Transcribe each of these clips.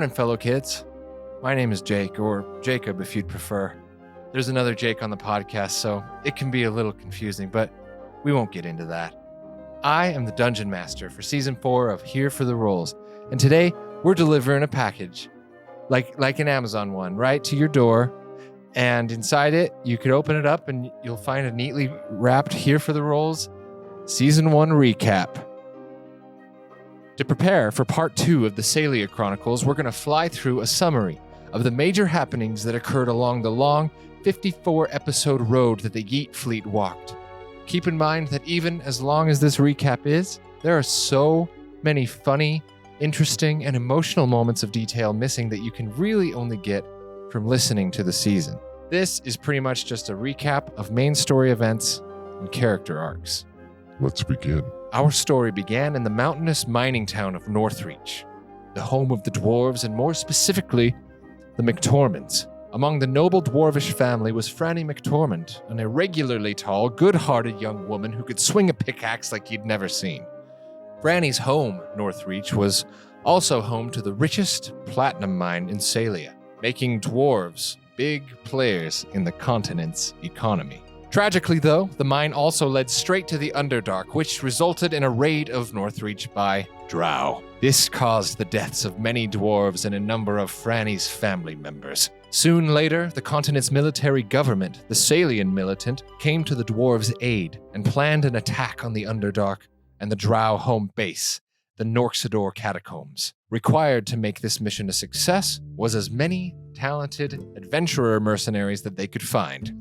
morning, fellow kids. My name is Jake, or Jacob if you'd prefer. There's another Jake on the podcast, so it can be a little confusing, but we won't get into that. I am the Dungeon Master for Season 4 of Here for the Rolls, and today we're delivering a package, like an Amazon one, right to your door. And inside it, you could open it up and you'll find a neatly wrapped Here for the Rolls Season 1 recap. To prepare for Part 2 of the Ceylia Chronicles, we're going to fly through a summary of the major happenings that occurred along the long 54-episode road that the Yeet fleet walked. Keep in mind that even as long as this recap is, there are so many funny, interesting, and emotional moments of detail missing that you can really only get from listening to the season. This is pretty much just a recap of main story events and character arcs. Let's begin. Our story began in the mountainous mining town of Northreach, the home of the dwarves and more specifically, the McTormands. Among the noble dwarvish family was Franny McTormand, an irregularly tall, good-hearted young woman who could swing a pickaxe like you'd never seen. Franny's home, Northreach, was also home to the richest platinum mine in Ceylia, making dwarves big players in the continent's economy. Tragically, though, the mine also led straight to the Underdark, which resulted in a raid of Northreach by drow. This caused the deaths of many dwarves and a number of Franny's family members. Soon later, the continent's military government, the Ceylian militant, came to the dwarves' aid and planned an attack on the Underdark and the drow home base, the Norxador Catacombs. Required to make this mission a success was as many talented adventurer mercenaries that they could find.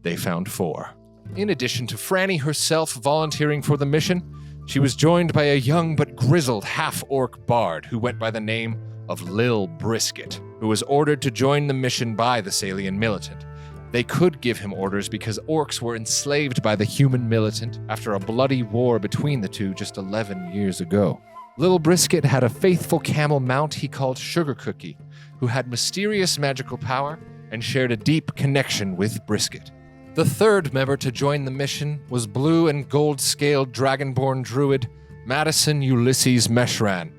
They found 4. In addition to Franny herself volunteering for the mission, she was joined by a young but grizzled half-orc bard who went by the name of Lil Brisket, who was ordered to join the mission by the Ceylian militant. They could give him orders because orcs were enslaved by the human militant after a bloody war between the two just 11 years ago. Lil Brisket had a faithful camel mount he called Sugar Cookie, who had mysterious magical power and shared a deep connection with Brisket. The third member to join the mission was blue and gold-scaled dragonborn druid Madison Ulysses Meshran,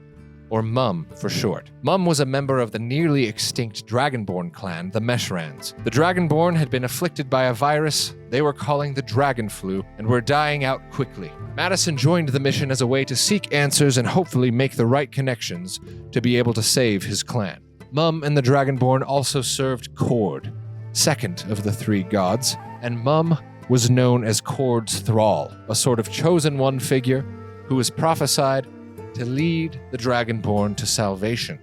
or Mum for short. Mum was a member of the nearly extinct dragonborn clan, the Meshrans. The dragonborn had been afflicted by a virus they were calling the dragon flu and were dying out quickly. Madison joined the mission as a way to seek answers and hopefully make the right connections to be able to save his clan. Mum and the dragonborn also served Cord, second of the 3 gods, and Mum was known as Cord's thrall, a sort of chosen one figure who was prophesied to lead the Dragonborn to salvation.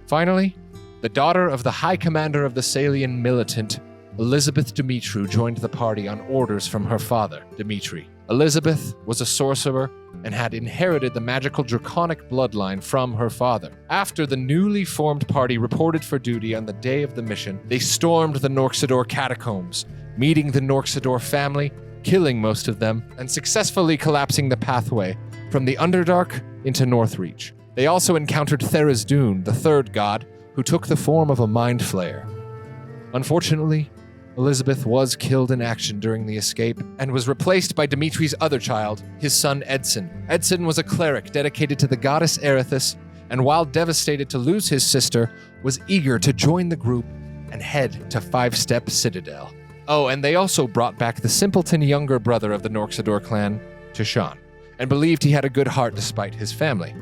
Finally, the daughter of the High Commander of the Ceylian militant, Elizabeth Dimitru, joined the party on orders from her father, Dimitri. Elizabeth was a sorcerer and had inherited the magical draconic bloodline from her father. After the newly formed party reported for duty on the day of the mission, they stormed the Norxador Catacombs, meeting the Norxador family, killing most of them, and successfully collapsing the pathway from the Underdark into Northreach. They also encountered Tharizdun, the 3rd god, who took the form of a mind flayer. Unfortunately, Elizabeth was killed in action during the escape and was replaced by Dimitri's other child, his son Edson. Edson was a cleric dedicated to the goddess Erithis, and while devastated to lose his sister, was eager to join the group and head to 5-Step Citadel. Oh, and they also brought back the simpleton younger brother of the Norxador clan, Tishan, and believed he had a good heart despite his family.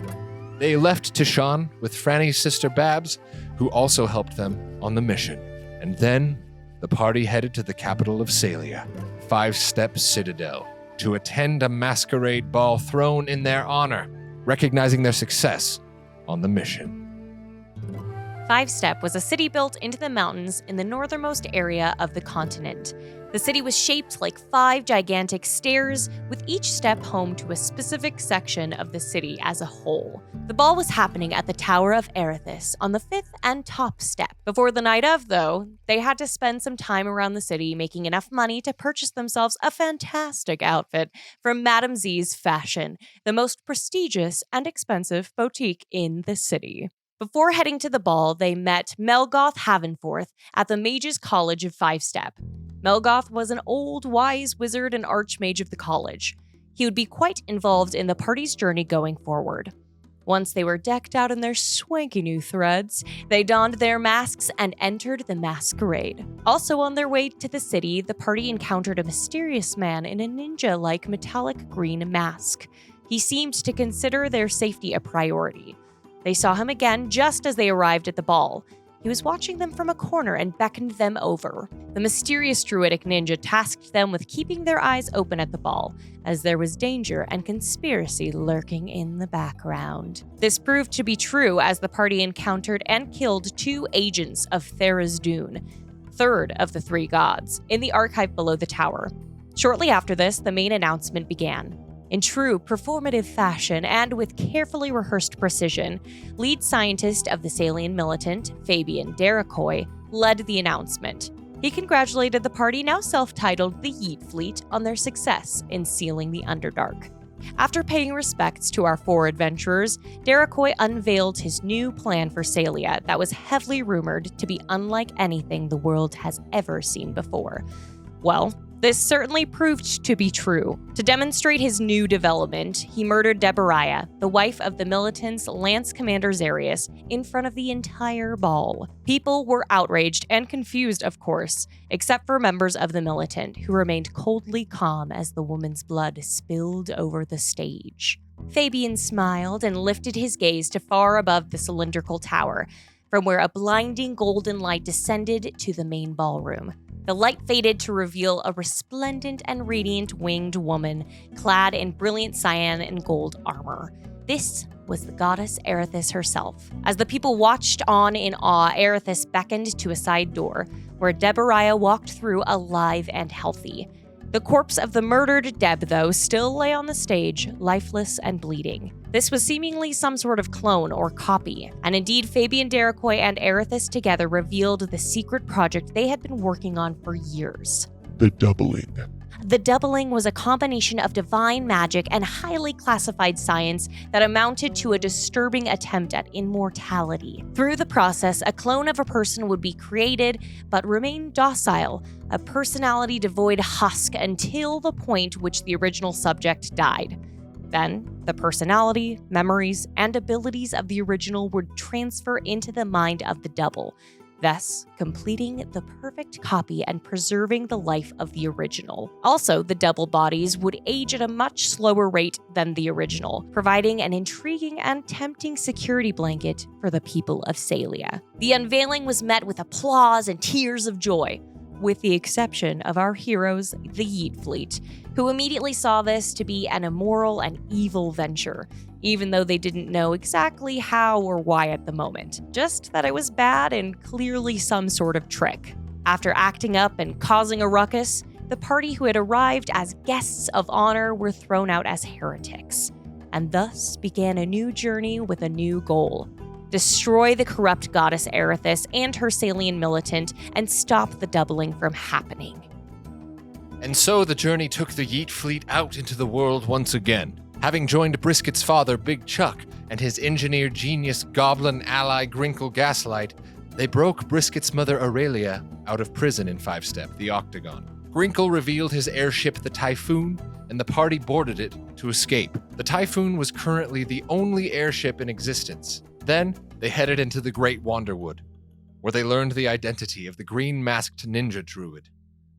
They left Tishan with Franny's sister Babs, who also helped them on the mission. And then the party headed to the capital of Ceylia, 5-Step Citadel, to attend a masquerade ball thrown in their honor, recognizing their success on the mission. 5-Step was a city built into the mountains in the northernmost area of the continent. The city was shaped like 5 gigantic stairs, with each step home to a specific section of the city as a whole. The ball was happening at the Tower of Erithis on the 5th and top step. Before the night of, though, they had to spend some time around the city making enough money to purchase themselves a fantastic outfit from Madame Z's Fashion, the most prestigious and expensive boutique in the city. Before heading to the ball, they met Melgoth Havenforth at the Mages College of 5-Step. Melgoth was an old, wise wizard and archmage of the college. He would be quite involved in the party's journey going forward. Once they were decked out in their swanky new threads, they donned their masks and entered the masquerade. Also on their way to the city, the party encountered a mysterious man in a ninja-like metallic green mask. He seemed to consider their safety a priority. They saw him again just as they arrived at the ball. He was watching them from a corner and beckoned them over. The mysterious druidic ninja tasked them with keeping their eyes open at the ball, as there was danger and conspiracy lurking in the background. This proved to be true as the party encountered and killed 2 agents of Tharizdun, third of the 3 gods, in the archive below the tower. Shortly after this, the main announcement began. In true performative fashion and with carefully rehearsed precision, lead scientist of the Ceylian militant, Fabian Derakoi, led the announcement. He congratulated the party, now self-titled the Yeet Fleet, on their success in sealing the Underdark. After paying respects to our 4 adventurers, Derakoi unveiled his new plan for Ceylia that was heavily rumored to be unlike anything the world has ever seen before. Well, this certainly proved to be true. To demonstrate his new development, he murdered Debariah, the wife of the militant's Lance Commander Zarius, in front of the entire ball. People were outraged and confused, of course, except for members of the militant, who remained coldly calm as the woman's blood spilled over the stage. Fabian smiled and lifted his gaze to far above the cylindrical tower, from where a blinding golden light descended to the main ballroom. The light faded to reveal a resplendent and radiant winged woman, clad in brilliant cyan and gold armor. This was the goddess Erithis herself. As the people watched on in awe, Erithis beckoned to a side door, where Debariah walked through alive and healthy. The corpse of the murdered Deb, though, still lay on the stage, lifeless and bleeding. This was seemingly some sort of clone or copy, and indeed Fabian Derakoi and Erithis together revealed the secret project they had been working on for years. The doubling. The doubling was a combination of divine magic and highly classified science that amounted to a disturbing attempt at immortality. Through the process, a clone of a person would be created but remain docile, a personality-devoid husk until the point which the original subject died. Then, the personality, memories, and abilities of the original would transfer into the mind of the double, thus completing the perfect copy and preserving the life of the original. Also, the double bodies would age at a much slower rate than the original, providing an intriguing and tempting security blanket for the people of Ceylia. The unveiling was met with applause and tears of joy, with the exception of our heroes, the Yeet Fleet, who immediately saw this to be an immoral and evil venture, even though they didn't know exactly how or why at the moment, just that it was bad and clearly some sort of trick. After acting up and causing a ruckus, the party who had arrived as guests of honor were thrown out as heretics, and thus began a new journey with a new goal: destroy the corrupt goddess Erithis and her Ceylian militant, and stop the doubling from happening. And so the journey took the Yeet Fleet out into the world once again. Having joined Brisket's father, Big Chuck, and his engineer genius goblin ally, Grinkle Gaslight, they broke Brisket's mother, Aurelia, out of prison in 5-Step, the Octagon. Grinkle revealed his airship, the Typhoon, and the party boarded it to escape. The Typhoon was currently the only airship in existence. Then, they headed into the Great Wanderwood, where they learned the identity of the green-masked ninja druid.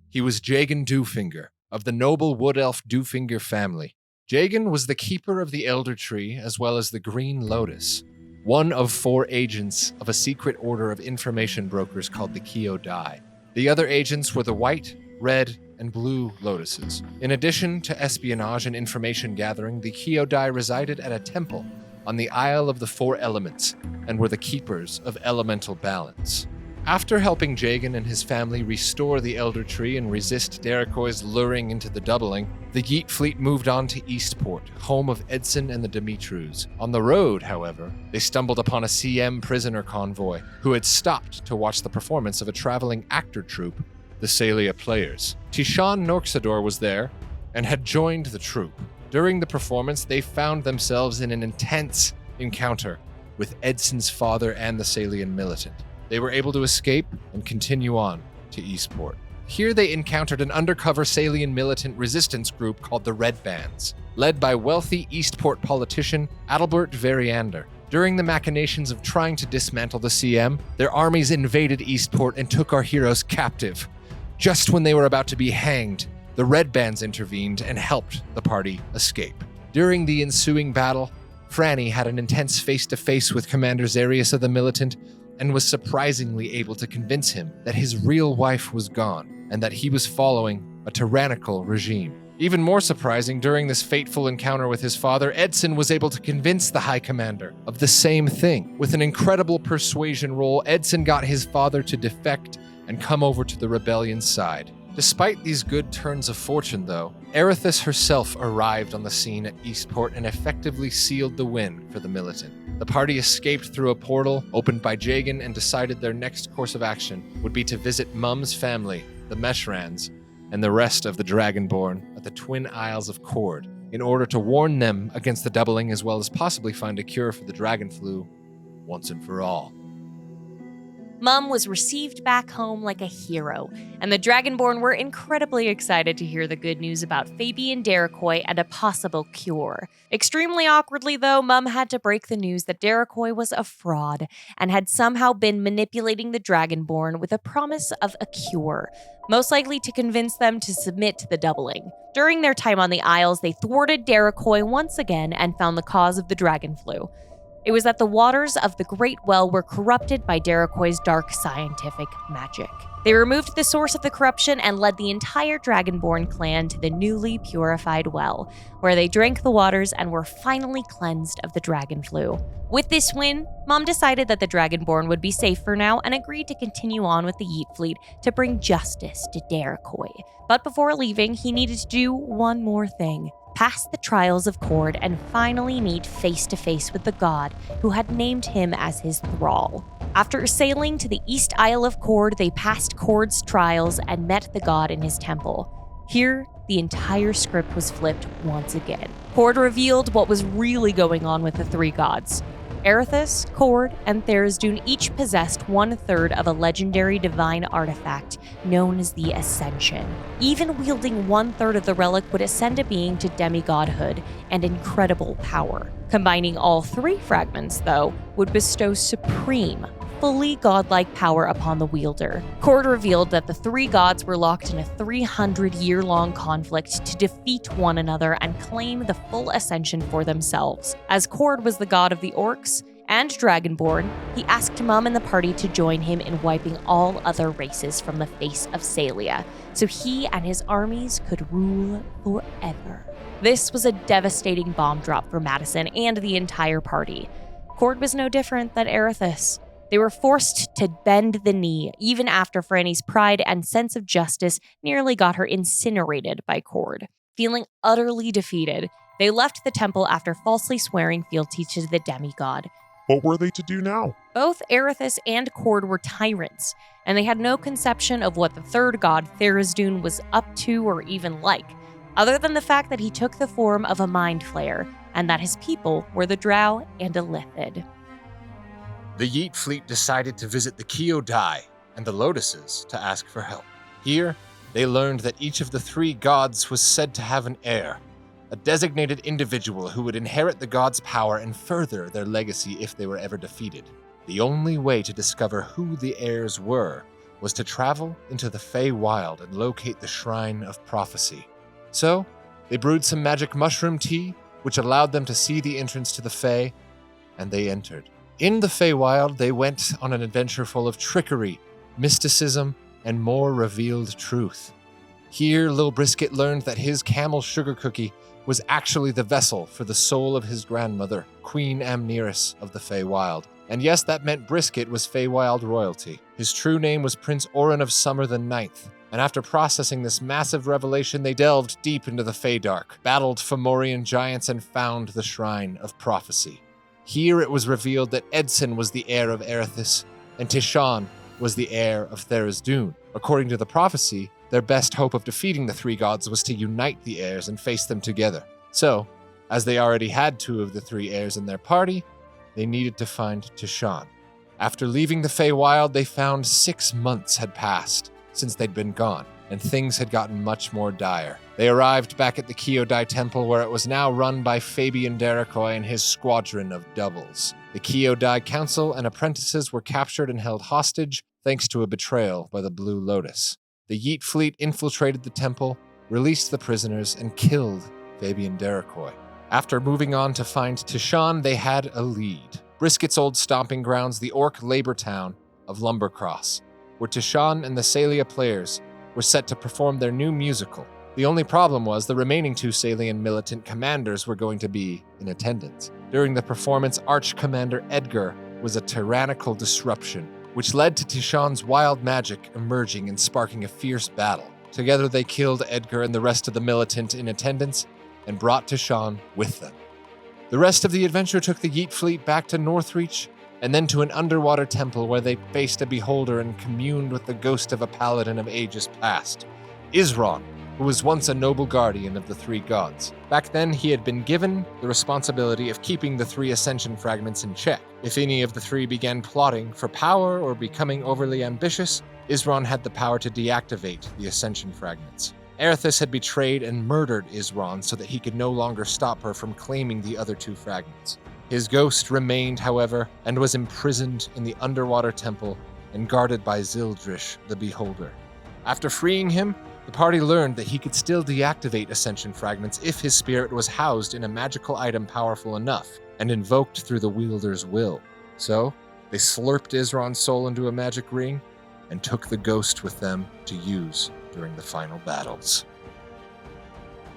He was Jagan Dewfinger, of the noble wood elf Dewfinger family. Jagan was the keeper of the Elder Tree, as well as the Green Lotus, one of 4 agents of a secret order of information brokers called the Kyodai. The other agents were the White, Red, and Blue Lotuses. In addition to espionage and information gathering, the Kyodai resided at a temple on the Isle of the 4 Elements, and were the keepers of elemental balance. After helping Jagan and his family restore the Elder Tree and resist Derakoi's luring into the doubling, the Yeet Fleet moved on to Eastport, home of Edson and the Dimitrus. On the road, however, they stumbled upon a CM prisoner convoy, who had stopped to watch the performance of a traveling actor troupe, the Ceylia Players. Tishan Norxador was there, and had joined the troupe. During the performance, they found themselves in an intense encounter with Edson's father and the Ceylian militant. They were able to escape and continue on to Eastport. Here they encountered an undercover Ceylian militant resistance group called the Red Bands, led by wealthy Eastport politician Adalbert Variander. During the machinations of trying to dismantle the CM, their armies invaded Eastport and took our heroes captive. Just when they were about to be hanged, the Red Bands intervened and helped the party escape. During the ensuing battle, Franny had an intense face-to-face with Commander Zarius of the Militant and was surprisingly able to convince him that his real wife was gone and that he was following a tyrannical regime. Even more surprising, during this fateful encounter with his father, Edson was able to convince the High Commander of the same thing. With an incredible persuasion roll, Edson got his father to defect and come over to the rebellion's side. Despite these good turns of fortune, though, Erithus herself arrived on the scene at Eastport and effectively sealed the win for the Militant. The party escaped through a portal opened by Jagan and decided their next course of action would be to visit Mum's family, the Meshrans, and the rest of the Dragonborn at the Twin Isles of Cord, in order to warn them against the doubling as well as possibly find a cure for the dragon flu once and for all. Mum was received back home like a hero, and the Dragonborn were incredibly excited to hear the good news about Fabian Derekoy and a possible cure. Extremely awkwardly, though, Mum had to break the news that Derekoy was a fraud and had somehow been manipulating the Dragonborn with a promise of a cure, most likely to convince them to submit to the doubling. During their time on the Isles, they thwarted Derekoy once again and found the cause of the dragon flu. It was that the waters of the Great Well were corrupted by Derekoy's dark scientific magic. They removed the source of the corruption and led the entire Dragonborn clan to the newly purified well, where they drank the waters and were finally cleansed of the dragon flu. With this win, Mom decided that the Dragonborn would be safe for now and agreed to continue on with the Yeet fleet to bring justice to Derekoy. But before leaving, he needed to do one more thing: pass the trials of Cord and finally meet face-to-face with the god who had named him as his thrall. After sailing to the East Isle of Cord, they passed Cord's trials and met the god in his temple. Here, the entire script was flipped once again. Cord revealed what was really going on with the three gods. Erithus, Cord, and Tharizdun each possessed 1/3 of a legendary divine artifact known as the Ascension. Even wielding 1/3 of the relic would ascend a being to demigodhood and incredible power. Combining all three fragments, though, would bestow supreme, fully godlike power upon the wielder. Cord revealed that the three gods were locked in a 300-year-long conflict to defeat one another and claim the full ascension for themselves. As Cord was the god of the orcs and Dragonborn, he asked Mum and the party to join him in wiping all other races from the face of Ceylia, so he and his armies could rule forever. This was a devastating bomb drop for Madison and the entire party. Cord was no different than Erithus. They were forced to bend the knee, even after Franny's pride and sense of justice nearly got her incinerated by Cord. Feeling utterly defeated, they left the temple after falsely swearing fealty to the demigod. What were they to do now? Both Erithus and Cord were tyrants, and they had no conception of what the third god, Tharizdun, was up to or even like, other than the fact that he took the form of a mind flayer, and that his people were the Drow and Illithid. The Yeet fleet decided to visit the Kyodai and the Lotuses to ask for help. Here, they learned that each of the three gods was said to have an heir, a designated individual who would inherit the gods' power and further their legacy if they were ever defeated. The only way to discover who the heirs were was to travel into the Feywild and locate the Shrine of Prophecy. So, they brewed some magic mushroom tea, which allowed them to see the entrance to the Fey, and they entered. In the Feywild, they went on an adventure full of trickery, mysticism, and more revealed truth. Here, Lil Brisket learned that his camel sugar cookie was actually the vessel for the soul of his grandmother, Queen Amneris of the Feywild. And yes, that meant Brisket was Feywild royalty. His true name was Prince Orin of Summer the Ninth. And after processing this massive revelation, they delved deep into the Feydark, battled Fomorian giants, and found the Shrine of Prophecy. Here it was revealed that Edson was the heir of Erithus, and Tishan was the heir of Tharizdun. According to the prophecy, their best hope of defeating the three gods was to unite the heirs and face them together. So, as they already had two of the three heirs in their party, they needed to find Tishan. After leaving the Feywild, they found 6 months had passed since they'd been gone. and things had gotten much more dire. They arrived back at the Kyodai Temple, where it was now run by Fabian Derekoy and his squadron of doubles. The Kyodai Council and apprentices were captured and held hostage, thanks to a betrayal by the Blue Lotus. The Yeet fleet infiltrated the temple, released the prisoners, and killed Fabian Derekoy. After moving on to find Tishan, they had a lead. Brisket's old stomping grounds, the Orc labor town of Lumbercross, where Tishan and the Ceylia players were set to perform their new musical. The only problem was the remaining 2 Ceylian militant commanders were going to be in attendance. During the performance, Arch-Commander Edgar was a tyrannical disruption, which led to Tishan's wild magic emerging and sparking a fierce battle. Together they killed Edgar and the rest of the militant in attendance and brought Tishan with them. The rest of the adventure took the Yeet fleet back to Northreach and then to an underwater temple where they faced a beholder and communed with the ghost of a paladin of ages past, Isron, who was once a noble guardian of the 3 gods. Back then, he had been given the responsibility of keeping the 3 ascension fragments in check. If any of the 3 began plotting for power or becoming overly ambitious, Isron had the power to deactivate the ascension fragments. Erithus had betrayed and murdered Isron so that he could no longer stop her from claiming the other 2 fragments. His ghost remained, however, and was imprisoned in the underwater temple and guarded by Zildrish the Beholder. After freeing him, the party learned that he could still deactivate ascension fragments if his spirit was housed in a magical item powerful enough and invoked through the wielder's will. So, they slurped Isron's soul into a magic ring and took the ghost with them to use during the final battles.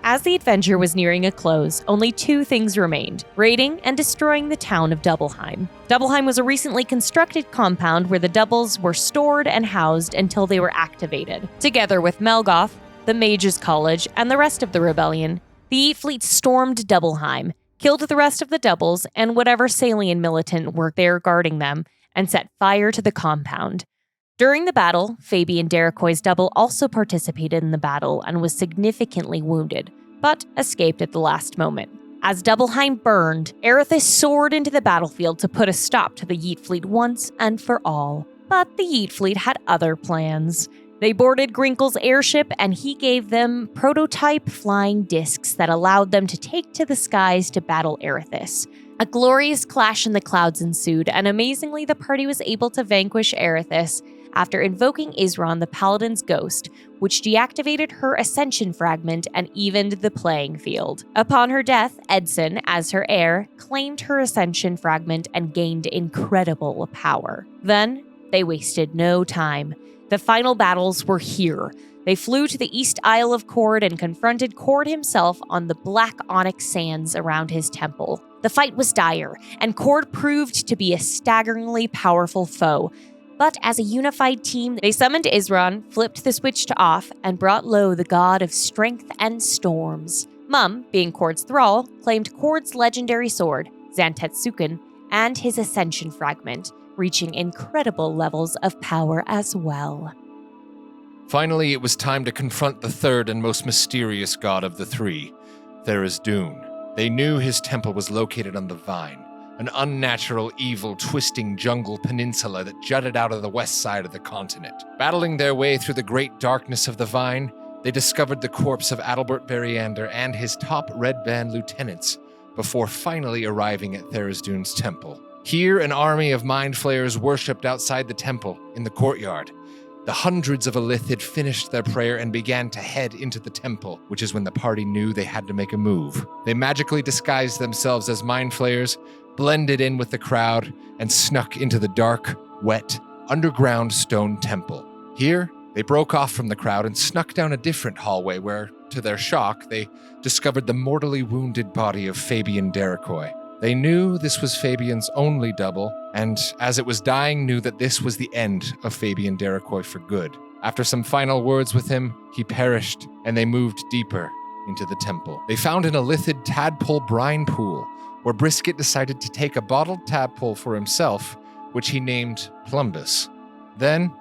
As the adventure was nearing a close, only 2 things remained: raiding and destroying the town of Doubleheim. Doubleheim was a recently constructed compound where the doubles were stored and housed until they were activated. Together with Melgoth, the Mages College, and the rest of the rebellion, the Yeet fleet stormed Doubleheim, killed the rest of the doubles and whatever Ceylian militant were there guarding them, and set fire to the compound. During the battle, Fabian Derekoy's double also participated in the battle and was significantly wounded, but escaped at the last moment. As Doubleheim burned, Erithus soared into the battlefield to put a stop to the Yeet fleet once and for all. But the Yeet fleet had other plans. They boarded Grinkle's airship and he gave them prototype flying discs that allowed them to take to the skies to battle Erithus. A glorious clash in the clouds ensued, and amazingly the party was able to vanquish Erithus after invoking Isron the Paladin's ghost, which deactivated her ascension fragment and evened the playing field. Upon her death, Edson, as her heir, claimed her ascension fragment and gained incredible power. Then, they wasted no time. The final battles were here. They flew to the East Isle of Cord and confronted Cord himself on the black onyx sands around his temple. The fight was dire, and Cord proved to be a staggeringly powerful foe. But as a unified team, they summoned Isron, flipped the switch to off, and brought low the god of strength and storms. Mum, being Kord's thrall, claimed Kord's legendary sword, Zantetsuken, and his ascension fragment, reaching incredible levels of power as well. Finally, it was time to confront the third and most mysterious god of the 3, Tharizdun. They knew his temple was located on the Vine, an unnatural, evil, twisting jungle peninsula that jutted out of the west side of the continent. Battling their way through the great darkness of the Vine, they discovered the corpse of Adalbert Variander and his top Red Band lieutenants before finally arriving at Tharizdun's temple. Here, an army of mind flayers worshipped outside the temple in the courtyard. The hundreds of Alith had finished their prayer and began to head into the temple, which is when the party knew they had to make a move. They magically disguised themselves as mind flayers, blended in with the crowd, and snuck into the dark, wet, underground stone temple. Here, they broke off from the crowd and snuck down a different hallway where, to their shock, they discovered the mortally wounded body of Fabian Derekoy. They knew this was Fabian's only double, and as it was dying, knew that this was the end of Fabian Derekoy for good. After some final words with him, he perished, and they moved deeper into the temple. They found an Alithid tadpole brine pool, where Brisket decided to take a bottled tadpole for himself, which he named Plumbus. Then,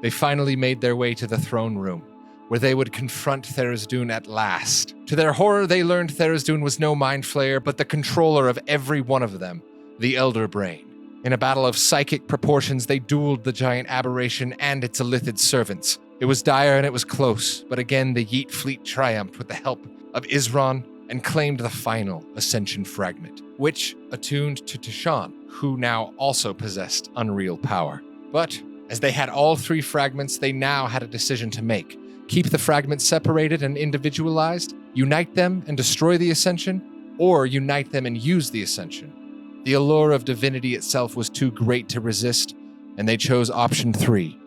they finally made their way to the throne room, where they would confront Tharizdun at last. To their horror, they learned Tharizdun was no mind flayer, but the controller of every one of them, the Elder Brain. In a battle of psychic proportions, they dueled the giant aberration and its Alithid servants, It was dire and it was close, but again the Yeet fleet triumphed with the help of Isron and claimed the final Ascension fragment, which attuned to Tishan, who now also possessed unreal power. But as they had all 3 fragments, they now had a decision to make. Keep the fragments separated and individualized, unite them and destroy the Ascension, or unite them and use the Ascension. The allure of divinity itself was too great to resist, and they chose option 3.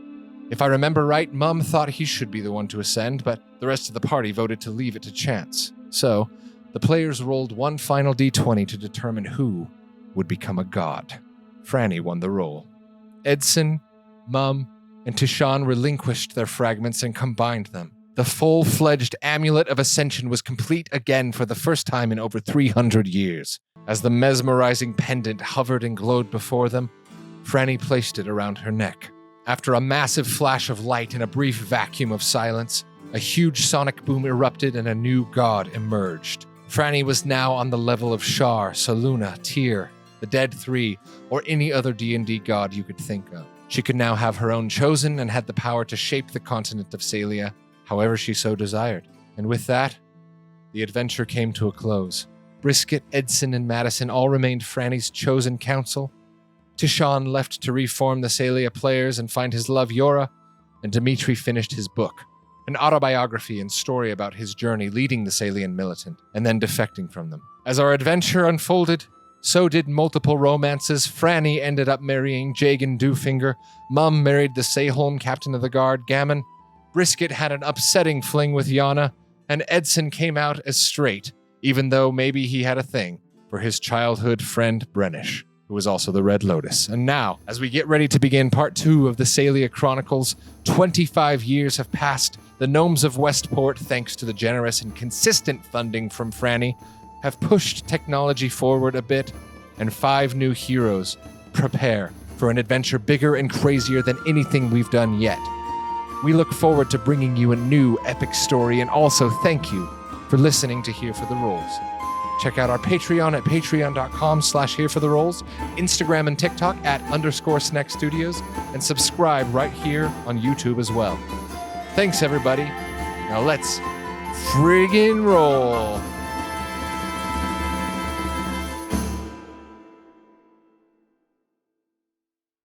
If I remember right, Mum thought he should be the one to ascend, but the rest of the party voted to leave it to chance. So, the players rolled one final d20 to determine who would become a god. Franny won the roll. Edson, Mum, and Tishan relinquished their fragments and combined them. The full-fledged Amulet of Ascension was complete again for the first time in over 300 years. As the mesmerizing pendant hovered and glowed before them, Franny placed it around her neck. After a massive flash of light and a brief vacuum of silence, a huge sonic boom erupted and a new god emerged. Franny was now on the level of Shar, Saluna, Tyr, the Dead Three, or any other D&D god you could think of. She could now have her own chosen and had the power to shape the continent of Ceylia however she so desired. And with that, the adventure came to a close. Brisket, Edson, and Madison all remained Franny's chosen council. Tishan left to reform the Ceylia players and find his love Yora, and Dimitri finished his book, an autobiography and story about his journey leading the Ceylian militant and then defecting from them. As our adventure unfolded, so did multiple romances. Franny ended up marrying Jagan Dewfinger, Mum married the Seyholm captain of the guard, Gammon, Brisket had an upsetting fling with Yana, and Edson came out as straight, even though maybe he had a thing for his childhood friend Brennish, who was also the Red Lotus. And now, as we get ready to begin part 2 of the Ceylia Chronicles, 25 years have passed. The gnomes of Westport, thanks to the generous and consistent funding from Franny, have pushed technology forward a bit, and 5 new heroes prepare for an adventure bigger and crazier than anything we've done yet. We look forward to bringing you a new epic story, and also thank you for listening to Here for the Rolls. Check out our Patreon at patreon.com/HereForTheRolls, Instagram and TikTok at _Snack Studios, and subscribe right here on YouTube as well. Thanks, everybody. Now let's friggin' roll.